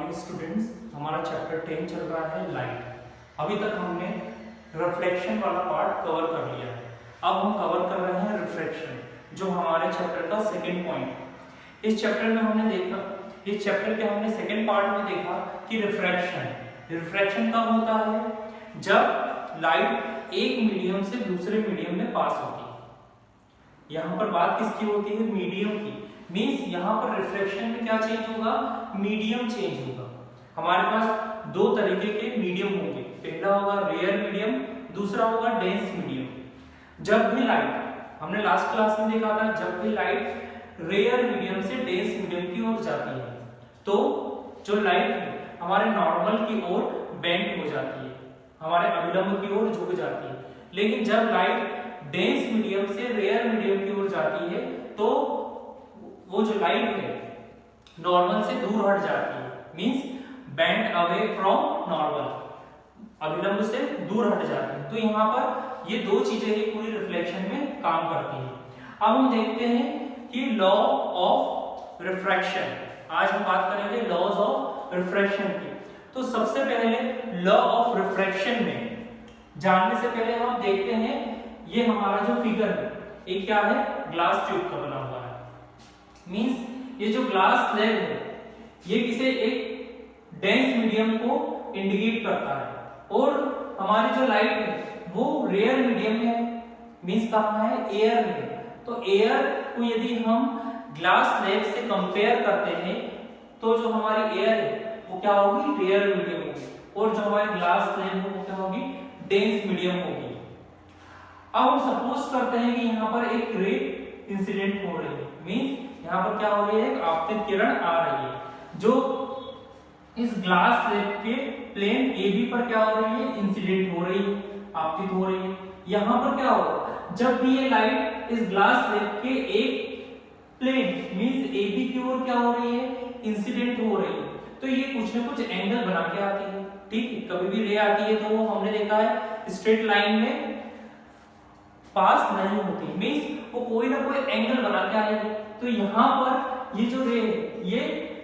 Morning students. हमारा chapter 10 चल रहा है लाइट। अभी तक हमने रिफ्लेक्शन वाला पार्ट कवर कर लिया है। अब हम कवर कर रहे हैं रिफ्रैक्शन, जो हमारे चैप्टर का सेकंड पॉइंट है। इस चैप्टर में हमने देखा, इस चैप्टर के हमने सेकंड पार्ट में देखा कि रिफ्रैक्शन कब होता है, जब लाइट एक मीडियम से दूसरे मीडियम में पास होती है। यहाँ पर बात किसकी होती है? मीडियम की। मींस यहाँ पर रिफ्रैक्शन में क्या चेंज होगा? मीडियम चेंज होगा। हमारे पास दो तरीके के मीडियम होंगे, पहला होगा रेयर मीडियम, दूसरा होगा डेंस मीडियम। जब भी लाइट, हमने लास्ट क्लास में देखा था, जब भी लाइट रेयर मीडियम से डेंस मीडियम की ओर जाती है तो जो लाइट है हमारे नॉर्मल की ओर बेंड हो जाती है, हमारे अभिलंब की ओर झुक जाती है। लेकिन जब लाइट डेंस मीडियम से रेयर मीडियम की ओर जाती है तो वो जो लाइट है नॉर्मल से दूर हट जाती है, means bend away from normal, अभिलंब से दूर हट जाती है। तो यहाँ पर ये दो चीजें ही पूरी रिफ्लेक्शन में काम करती हैं। अब हम देखते हैं कि लॉ ऑफ रिफ्रैक्शन, आज हम बात करेंगे लॉज ऑफ रिफ्रैक्शन की। तो सबसे पहले लॉ ऑफ रिफ्रैक्शन में जानने से पहले हम देखते हैं ये हमारा जो फिगर है ये क्या है? ग्लास ट्यूब का बना हुआ है। मींस ये जो ग्लास स्लैब है ये किसी एक डेंस मीडियम को इंडिकेट करता है और हमारी जो लाइट है वो रेयर मीडियम में है, मींस कहाँ है? एयर में। तो एयर को यदि हम ग्लास स्लैब से कंपेयर करते हैं तो जो हमारी एयर है वो क्या होगी? रेयर मीडियम होगी, और जो हमारी ग्लास स्लैब है वो क्या होगी? डेंस मीडियम होगी। अब हम सपोज करते हैं कि यहाँ पर एक रे इंसिडेंट हो रही है, मींस यहाँ पर क्या हो रही है? एक आपतित किरण आ रही है जो इस ग्लास स्लैब के प्लेन AB पर क्या हो रही है? इंसिडेंट हो रही है, आपतित हो रही है। यहाँ पर क्या होगा? जब भी ये लाइट इस ग्लास स्लैब के एक प्लेन मींस AB की ओर क्या हो रही है? इंसिडेंट हो रही है, तो ये कुछ ना कुछ एंगल बना के आती है। ठीक है, कभी भी रे आती है तो वो हमने देखा है स्ट्रेट लाइन में पास नहीं होती, मींस वो कोई ना कोई एंगल बना के आएगी। तो यहाँ पर ये जो रे है ये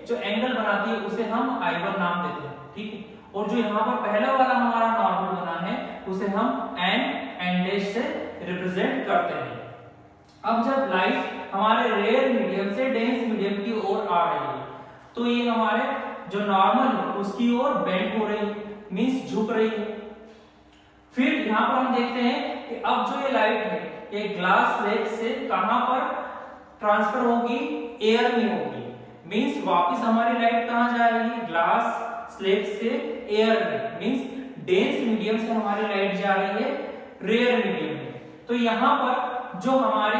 जो एंगल बनाती है उसे हम I1 नाम देते हैं। ठीक है, और जो यहाँ पर पहला वाला हमारा नॉर्मल बना है उसे हम N से रिप्रेजेंट करते हैं। अब जब लाइट हमारे रेयर मीडियम से डेंस मीडियम की ओर आ रही है तो ये हमारे जो नॉर्मल है उसकी ओर बेंड हो रही है, मींस झुक रही है। फिर यहाँ पर हम देखते हैं कि अब जो ये लाइट है ये ग्लास स्लैब से कहां पर ट्रांसफर होगी? एयर में होगी, मींस वापस हमारी लाइट कहां जा रही है? ग्लास स्लैब से एयर में, मींस डेंस मीडियम से हमारी लाइट जा रही है रेयर मीडियम में। तो यहाँ पर जो हमारे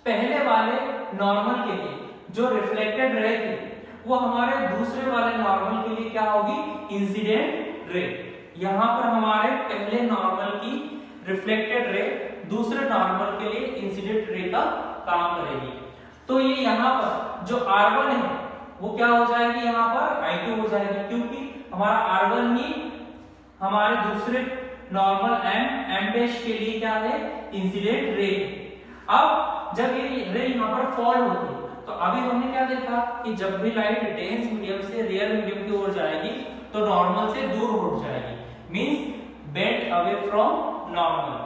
पहले वाले नॉर्मल के लिए जो रिफ्लेक्टेड रे थी वो हमारे दूसरे वाले नॉर्मल के लिए क्या होगी? Incident ray. यहाँ पर हमारे पहले नॉर्मल की रिफ्लेक्टेड रे दूसरे नॉर्मल के लिए इंसिडेंट रे का काम करेगी। तो ये यहाँ पर जो R1 है वो क्या हो जाएगी? यहाँ पर I2 हो जाएगी, क्योंकि हमारा R1 ही हमारे दूसरे नॉर्मल M के लिए क्या है? Incident ray. अब जब ये रे यहाँ पर फॉल होती है तो अभी हमने क्या देखा कि जब भी लाइट डेंस मीडियम से रेयर मीडियम की ओर जाएगी तो नॉर्मल से दूर उठ जाएगी, means bend away from normal.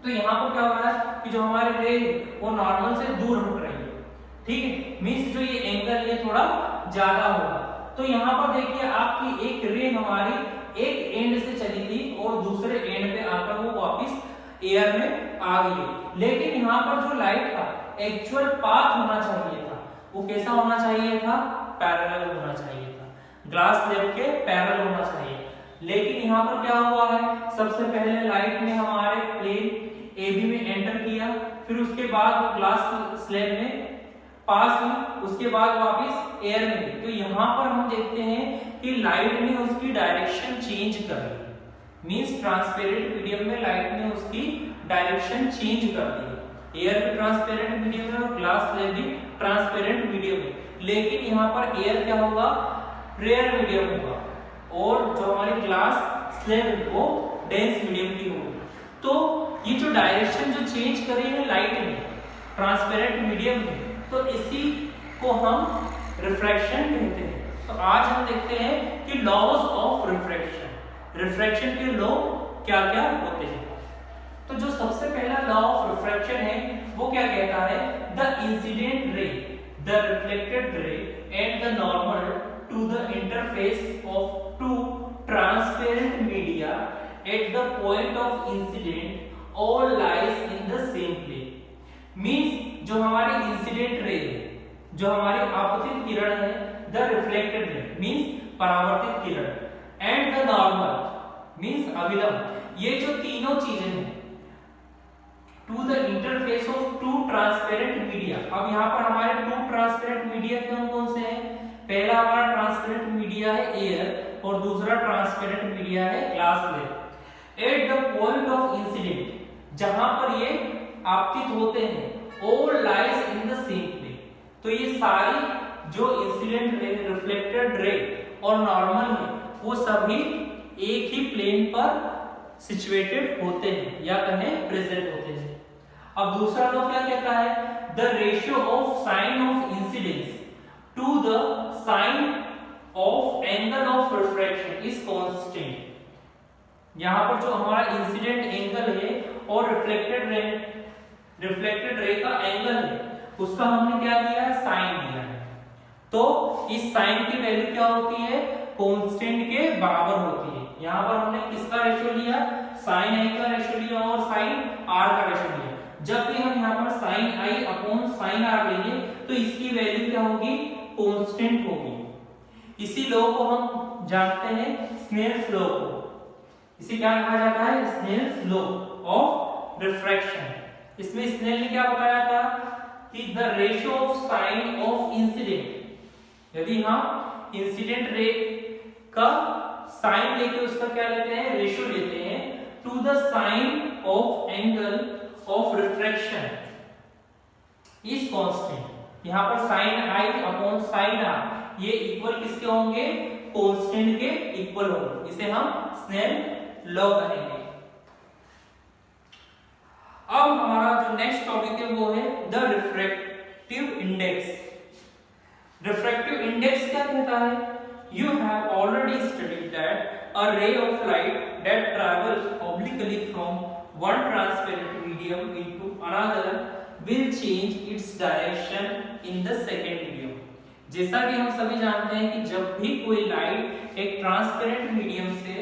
तो यहाँ पर क्या हो रहा है कि जो हमारी रे वो नॉर्मल से दूर हट रही है। ठीक है, मींस जो ये एंगल ये थोड़ा ज्यादा होगा। तो यहाँ पर देखिए आपकी एक रे हमारी एक एंड से चली थी और दूसरे एंड पे आकर वो वापस एयर में आ गई। लेकिन यहाँ पर जो लाइट का एक्चुअल पाथ होना चाहिए था वो कैसा होना चाहिए था? पैरेलल होना चाहिए था, ग्लास स्लैब के पैरेलल होना चाहिए। लेकिन यहाँ पर क्या हुआ है? सबसे पहले लाइट ने हमारे प्लेन AB में एंटर किया, फिर उसके बाद वो ग्लास स्लैब में पास हुई, उसके बाद वापस एयर में। तो यहाँ पर हम देखते हैं कि लाइट ने उसकी डायरेक्शन चेंज कर दी, मींस ट्रांसपेरेंट मीडियम में लाइट ने उसकी डायरेक्शन चेंज कर दी। एयर भी ट्रांसपेरेंट मीडियम है और ग्लास स्लैब भी ट्रांसपेरेंट मीडियम है, लेकिन यहाँ पर एयर क्या होगा? रेयर मीडियम होगा, और जो हमारी ग्लास स्लैब है वो डेंस मीडियम की होगी। तो ये जो डायरेक्शन जो चेंज करी है लाइट ने ट्रांसपेरेंट मीडियम में, तो इसी को हम रिफ्रैक्शन कहते हैं। तो आज हम देखते हैं कि लॉज ऑफ रिफ्रैक्शन, रिफ्रैक्शन के लॉ क्या क्या होते हैं। तो जो सबसे पहला लॉ ऑफ रिफ्रैक्शन है वो क्या कहता है, the incident ray, the reflected ray and the normal to the interface of two transparent media at the point of incidence all lies in the same plane. Means जो हमारी incident ray है, जो हमारी आपतित किरण है, द रिफ्लेक्टेड रे मींस परावर्तित किरण and the normal means अभिलंब, ये जो तीनों चीजें हैं to the interface of two transparent media. अब यहाँ पर हमारे टू ट्रांसपेरेंट मीडिया कौन कौन से हैं, पहला हमारा ट्रांसपेरेंट मीडिया है एयर और दूसरा ट्रांसपेरेंट मीडिया है glass slab. At the point of incidence, जहां पर ये आपतित होते हैं, all lies in the same plane. तो ये सारी जो इंसिडेंट रे, रिफ्लेक्टेड रे और नॉर्मल है वो सभी एक ही प्लेन पर सिचुएटेड होते हैं या कहें प्रेजेंट होते हैं। अब दूसरा लॉ क्या कहता है, the ratio of sine of incidence to the sine of angle of refraction is constant. यहां पर जो हमारा इंसिडेंट एंगल है और रिफ्लेक्टेड रे का एंगल है उसका हमने क्या दिया है, साइन दिया है। तो इस साइन की वैल्यू क्या होती है, कांस्टेंट के बराबर होती है। यहां पर हमने किसका रेशियो लिया, साइन आई का रेशियो लिया और साइन आर का रेशियो लिया। जब भी हम यहाँ पर sine I upon sine R लेंगे तो इसकी वैल्यू क्या होगी, कांस्टेंट होगी। इसी लॉ को हम जानते हैं स्नेल्स लॉ को, इसे क्या कहा जाता है, स्नेल्स लॉ ऑफ रिफ्रैक्शन। इसमें स्नेल ने क्या बताया था कि the ratio of sine of incident, यदि हम इंसिडेंट रे का साइन लेके उसका क्या लेते हैं, रेशियो लेते हैं to the sine of angle of refraction is constant. यहां पर sine I upon sine are ये इक्वल किसके होंगे, कांस्टेंट के इक्वल होंगे। इसे हम स्नेल लॉ कहेंगे। अब हमारा जो नेक्स्ट टॉपिक है वो है the refractive index. Refractive index क्या कहता है, you have already studied that a ray of light that travels obliquely from one transparent medium into another will change its direction in the second medium। जैसा कि हम सभी जानते हैं कि जब भी कोई लाइट एक ट्रांसपेरेंट मीडियम से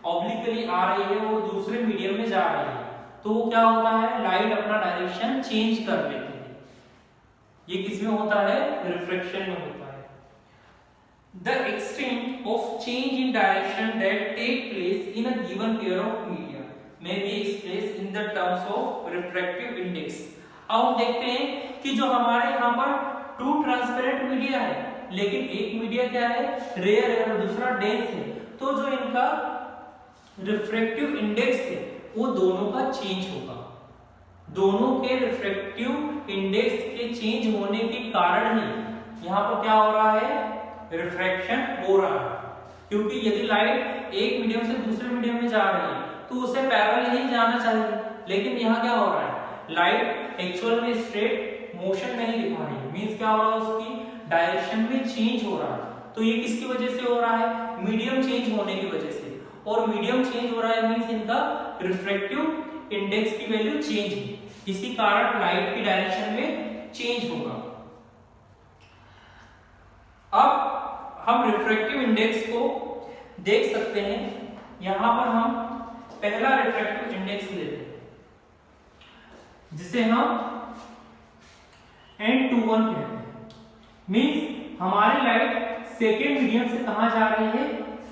ऑब्लिकली आ रही है और दूसरे मीडियम में जा रही है तो वो क्या होता है, लाइट अपना डायरेक्शन चेंज कर लेती है। ये किसमें होता है, रिफ्रैक्शन में होता है। The extent of change in direction that take place in a given pair of media may be expressed in the terms of refractive index। अब हम देखते हैं कि जो हमारे यहाँ पर टू ट्रांसपेरेंट मीडिया है लेकिन एक मीडिया क्या है, रेयर है और दूसरा डेंस है, तो जो इनका रिफ्रैक्टिव इंडेक्स है वो दोनों का चेंज होगा। दोनों के रिफ्रैक्टिव इंडेक्स के चेंज होने के कारण ही यहाँ पर क्या हो रहा है, रिफ्रैक्शन हो रहा है। क्योंकि यदि लाइट एक मीडियम से दूसरे मीडियम में जा रही है तो उसे पैरेलल ही जाना चाहिए, लेकिन यहाँ क्या हो रहा है, लाइट एक्चुअल में स्ट्रेट मोशन नहीं दिखा रही है। मींस क्या हो रहा है, उसकी डायरेक्शन में चेंज हो रहा है। तो ये किसकी वजह से हो रहा है, मीडियम चेंज होने की वजह से। और मीडियम चेंज हो रहा है मींस इनका रिफ्रैक्टिव इंडेक्स की वैल्यू चेंज है, इसी कारण लाइट की डायरेक्शन में चेंज होगा। अब हम रिफ्रैक्टिव इंडेक्स को देख सकते हैं। यहां पर हम पहला रिफ्रैक्टिव इंडेक्स लेते हैं जिसे हम N21 कहते हैं। मींस हमारी लाइट सेकेंड मीडियम से कहां जा रही है,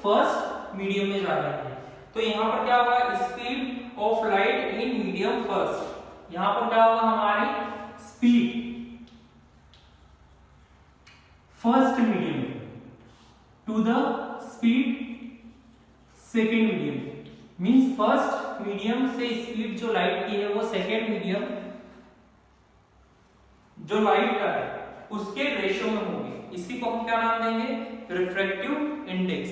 फर्स्ट मीडियम में जा रही है। तो यहां पर क्या होगा, speed of light in medium first. यहां पर क्या होगा, हमारी speed first medium to the speed second medium. Means first medium से स्पीड जो लाइट की है वो सेकेंड मीडियम जो लाइट का है उसके रेशियो में होगी। इसी को हम क्या नाम देंगे, रिफ्रैक्टिव इंडेक्स।